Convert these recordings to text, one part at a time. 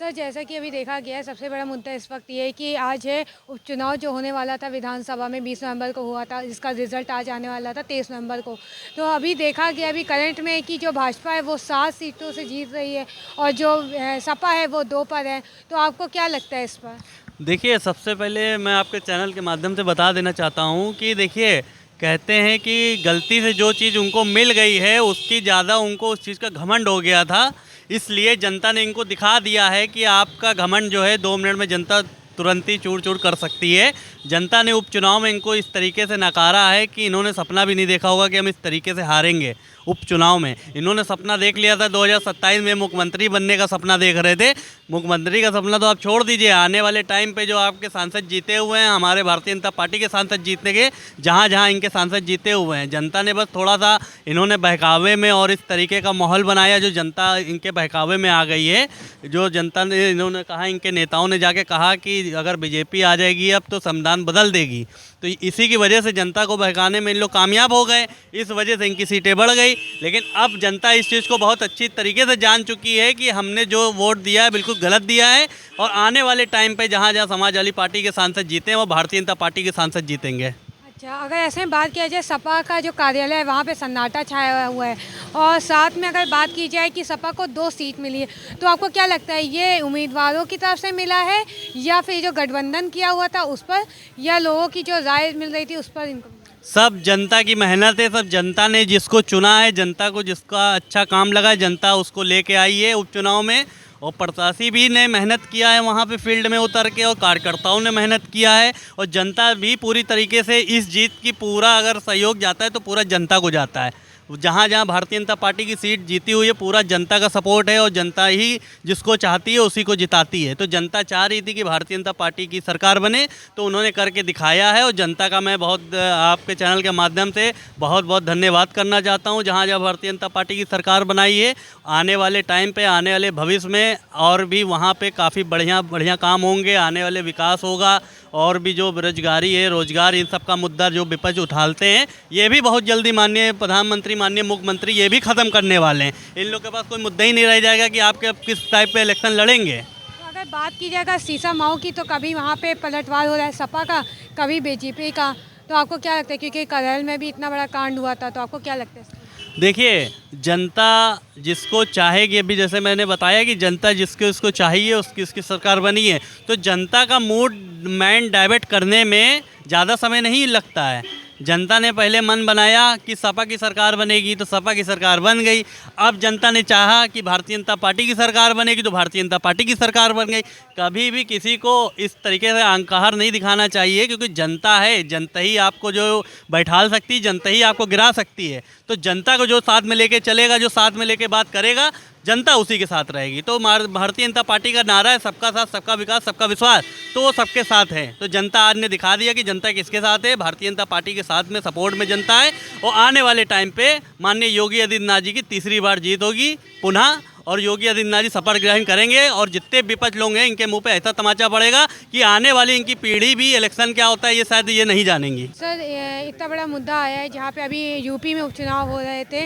Sir, जैसा कि अभी देखा गया है, सबसे बड़ा मुद्दा इस वक्त ये है कि आज है उपचुनाव जो होने वाला था विधानसभा में 20 नवंबर को हुआ था, जिसका रिजल्ट आज आने वाला था 23 नवंबर को। तो अभी देखा गया अभी करंट में कि जो भाजपा है वो 7 सीटों से जीत रही है और जो सपा है वो 2 पर है। तो आपको क्या लगता है इस पर? देखिए, सबसे पहले मैं आपके चैनल के माध्यम से बता देना चाहता हूँ कि देखिए, कहते हैं कि गलती से जो चीज़ उनको मिल गई है उसकी ज़्यादा उनको उस चीज़ का घमंड हो गया था। इसलिए जनता ने इनको दिखा दिया है कि आपका घमंड जो है 2 मिनट में जनता तुरंत ही चूर-चूर कर सकती है। जनता ने उपचुनाव में इनको इस तरीके से नकारा है कि इन्होंने सपना भी नहीं देखा होगा कि हम इस तरीके से हारेंगे उपचुनाव में। इन्होंने सपना देख लिया था 2027 में मुख्यमंत्री बनने का सपना देख रहे थे। मुख्यमंत्री का सपना तो आप छोड़ दीजिए, आने वाले टाइम पे जो आपके सांसद जीते हुए हैं, हमारे भारतीय जनता पार्टी के सांसद जीतने के, जहाँ इनके सांसद जीते हुए हैं, जनता ने बस थोड़ा-सा इन्होंने बहकावे में और इस तरीके का माहौल बनाया जो जनता इनके बहकावे में आ गई है। जो जनता ने इन्होंने कहा, इनके नेताओं ने जाके कहा कि अगर बीजेपी आ जाएगी अब तो संविधान बदल देगी। तो इसी की वजह से जनता को बहकाने में इन लोग कामयाब हो गए, इस वजह से इनकी सीटें बढ़ गई। लेकिन अब जनता इस चीज़ को बहुत अच्छी तरीके से जान चुकी है कि हमने जो वोट दिया है बिल्कुल गलत दिया है और आने वाले टाइम पे जहाँ समाजवादी पार्टी के सांसद जीते हैं वो भारतीय जनता पार्टी के सांसद जीतेंगे। अच्छा, अगर ऐसे में बात किया जाए सपा का जो कार्यालय है वहाँ पे सन्नाटा छाया हुआ है और साथ में अगर बात की जाए कि सपा को 2 सीट मिली है, तो आपको क्या लगता है ये उम्मीदवारों की तरफ से मिला है या फिर जो गठबंधन किया हुआ था उस पर, या लोगों की जो राय मिल रही थी उस पर इनको? सब जनता की मेहनत है, सब जनता ने जिसको चुना है, जनता को जिसका अच्छा काम लगा है, जनता उसको लेके आई है उपचुनाव में। और प्रत्याशी भी ने मेहनत किया है वहाँ पे फील्ड में उतर के, और कार्यकर्ताओं ने मेहनत किया है, और जनता भी पूरी तरीके से इस जीत की पूरा अगर सहयोग जाता है तो पूरा जनता को जाता है। जहाँ भारतीय जनता पार्टी की सीट जीती हुई है पूरा जनता का सपोर्ट है और जनता ही जिसको चाहती है उसी को जिताती है। तो जनता चाह रही थी कि भारतीय जनता पार्टी की सरकार बने, तो उन्होंने करके दिखाया है। और जनता का मैं बहुत आपके चैनल के माध्यम से बहुत बहुत धन्यवाद करना चाहता हूँ। जहाँ भारतीय जनता पार्टी की सरकार बनाई है, आने वाले टाइम पे, आने वाले भविष्य में और भी वहाँ पे काफ़ी बढ़िया काम होंगे, आने वाले विकास होगा। और भी जो बेरोजगारी है, रोजगार, इन सब का मुद्दा जो विपक्ष उठाते हैं, ये भी बहुत जल्दी माननीय प्रधानमंत्री, माननीय मुख्यमंत्री ये भी ख़त्म करने वाले हैं। इन लोग के पास कोई मुद्दा ही नहीं रह जाएगा कि आपके अब किस टाइप पे इलेक्शन लड़ेंगे। तो अगर बात की जाएगा सीसा माऊ की, तो कभी वहाँ पे पलटवार हो रहा है सपा का, कभी बीजेपी का, तो आपको क्या लगता है? क्योंकि करैल में भी इतना बड़ा कांड हुआ था, तो आपको क्या लगता है? देखिए, जनता जिसको चाहेगी, अभी जैसे मैंने बताया कि जनता उसको चाहिए उसकी सरकार बनी है, तो जनता का मूड माइंड डाइवर्ट करने में ज़्यादा समय नहीं लगता है। जनता ने पहले मन बनाया कि सपा की सरकार बनेगी तो सपा की सरकार बन गई। अब जनता ने चाहा कि भारतीय जनता पार्टी की सरकार बनेगी तो भारतीय जनता पार्टी की सरकार बन गई। कभी भी किसी को इस तरीके से अहंकार नहीं दिखाना चाहिए, क्योंकि जनता है, जनता ही आपको जो बैठाल सकती है, जनता ही आपको गिरा सकती है। तो जनता को जो साथ में लेके चलेगा, जो साथ में लेके बात करेगा, जनता उसी के साथ रहेगी। तो भारतीय जनता पार्टी का नारा है सबका साथ, सबका विकास, सबका विश्वास, तो वो सबके साथ है। तो जनता आज ने दिखा दिया कि जनता किसके साथ है, भारतीय जनता पार्टी के साथ में सपोर्ट में जनता है। और आने वाले टाइम पे माननीय योगी आदित्यनाथ जी की तीसरी बार जीत होगी पुनः, और योगी आदित्यनाथ जी शपथ ग्रहण करेंगे। और जितने विपक्ष लोग हैं इनके मुंह पे ऐसा तमाचा पड़ेगा कि आने वाली इनकी पीढ़ी भी इलेक्शन क्या होता है ये शायद ये नहीं जानेंगी। सर, इतना बड़ा मुद्दा आया है जहाँ पे अभी यूपी में उपचुनाव हो रहे थे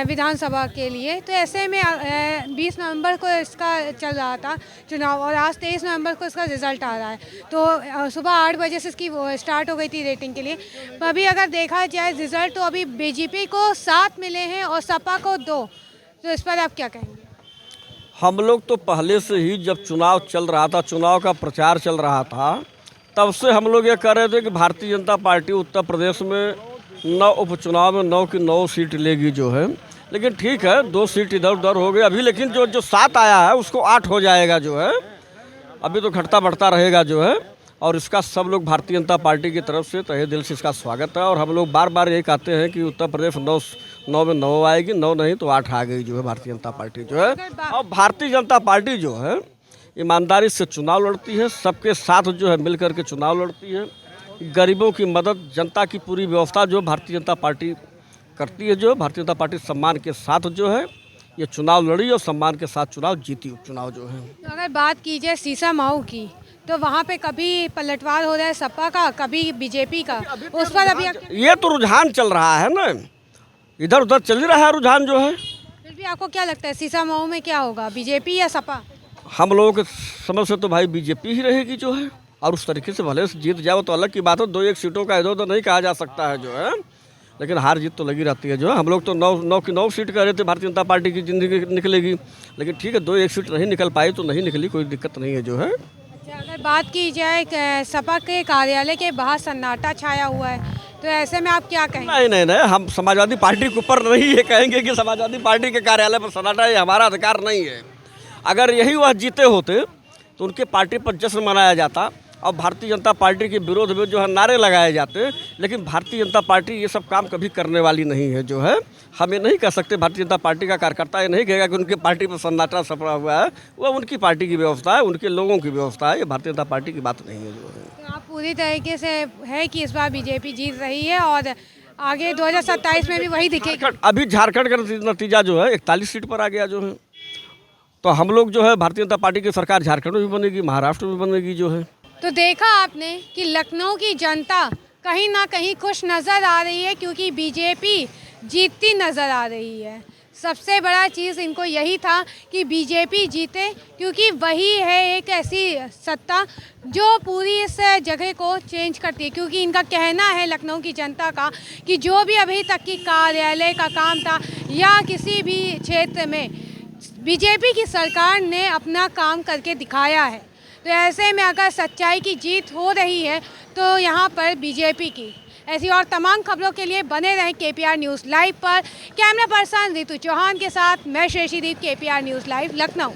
विधानसभा के लिए, तो ऐसे में 20 नवंबर को इसका चल रहा था चुनाव और आज 23 नवंबर को इसका रिजल्ट आ रहा है। तो सुबह 8 बजे से इसकी स्टार्ट हो गई थी रेटिंग के लिए। तो अभी अगर देखा जाए रिजल्ट, तो अभी बीजेपी को 7 मिले हैं और सपा को 2। तो इस पर आप क्या कहेंगे? हम लोग तो पहले से ही जब चुनाव चल रहा था, चुनाव का प्रचार चल रहा था, तब से हम लोग ये कह रहे थे कि भारतीय जनता पार्टी उत्तर प्रदेश में 9 उपचुनाव में 9 की 9 सीट लेगी जो है। लेकिन ठीक है, 2 सीट इधर उधर हो गई अभी, लेकिन जो 7 आया है उसको 8 हो जाएगा जो है। अभी तो घटता बढ़ता रहेगा जो है। और इसका सब लोग भारतीय जनता पार्टी की तरफ से तहे दिल से इसका स्वागत है। और हम लोग बार बार यही कहते हैं कि उत्तर प्रदेश 9 में 9 आएगी, 9 नहीं तो 8 आ गई जो है भारतीय जनता पार्टी जो है। और भारतीय जनता पार्टी जो है ईमानदारी से चुनाव लड़ती है, सबके साथ जो है मिल कर के चुनाव लड़ती है। गरीबों की मदद, जनता की पूरी व्यवस्था जो भारतीय जनता पार्टी करती है, जो भारतीय जनता पार्टी सम्मान के साथ जो है ये चुनाव लड़ी और सम्मान के साथ चुनाव जीती उपचुनाव जो है। तो अगर बात की जाए सीसा माऊ की, तो वहाँ पे कभी पलटवार हो रहा है सपा का, कभी बीजेपी का, उस पर अभी ये तो रुझान चल रहा है ना, इधर उधर चल ही रहा है रुझान जो है। फिर भी आपको क्या लगता है सीसा माऊ में क्या होगा, बीजेपी या सपा? हम लोगों के समझ से तो भाई बीजेपी ही रहेगी जो है, और उस तरीके से भले से जीत जाओ तो अलग की बात है। 2-1 सीटों का इधर उधर नहीं कहा जा सकता है जो है, लेकिन हार जीत तो लगी रहती है जो है। हम लोग तो 9 की 9 सीट कह रहे थे भारतीय जनता पार्टी की जिंदगी निकलेगी, लेकिन ठीक है 2-1 सीट नहीं निकल पाई तो नहीं निकली, कोई दिक्कत नहीं है जो है। अच्छा, अगर बात की जाए सपा के कार्यालय के बाहर सन्नाटा छाया हुआ है, तो ऐसे में आप क्या कहेंगे? नहीं, हम समाजवादी पार्टी के ऊपर नहीं ये कहेंगे कि समाजवादी पार्टी के कार्यालय पर सन्नाटा, ये हमारा अधिकार नहीं है। अगर यही वह जीते होते तो उनके पार्टी पर जश्न मनाया जाता और भारतीय जनता पार्टी के विरोध में जो है नारे लगाए जाते, लेकिन भारतीय जनता पार्टी ये सब काम कभी करने वाली नहीं है जो है। हम ये नहीं कह सकते, भारतीय जनता पार्टी का कार्यकर्ता ये नहीं कहेगा कि उनकी पार्टी पर सन्नाटा छपा हुआ है, वह उनकी पार्टी की व्यवस्था है, उनके लोगों की व्यवस्था है, ये भारतीय जनता पार्टी की बात नहीं है जो है। तो आप पूरी तरीके से है कि इस बार बीजेपी जीत रही है और आगे 2027 में भी वही दिखेगी? अभी झारखंड का नतीजा जो है 41 सीट पर आ गया जो है, तो हम लोग जो है भारतीय जनता पार्टी की सरकार झारखंड में भी बनेगी, महाराष्ट्र में बनेगी जो है। तो देखा आपने कि लखनऊ की जनता कहीं ना कहीं खुश नज़र आ रही है, क्योंकि बीजेपी जीतती नज़र आ रही है। सबसे बड़ा चीज़ इनको यही था कि बीजेपी जीते, क्योंकि वही है एक ऐसी सत्ता जो पूरी इस जगह को चेंज करती है। क्योंकि इनका कहना है लखनऊ की जनता का कि जो भी अभी तक की कार्यालय का काम था या किसी भी क्षेत्र में बीजेपी की सरकार ने अपना काम करके दिखाया है। तो ऐसे में अगर सच्चाई की जीत हो रही है तो यहाँ पर बीजेपी की। ऐसी और तमाम खबरों के लिए बने रहें KPR न्यूज़ लाइव पर। कैमरा पर्सन रितु चौहान के साथ मैं शेषीदीप, KPR न्यूज़ लाइव, लखनऊ।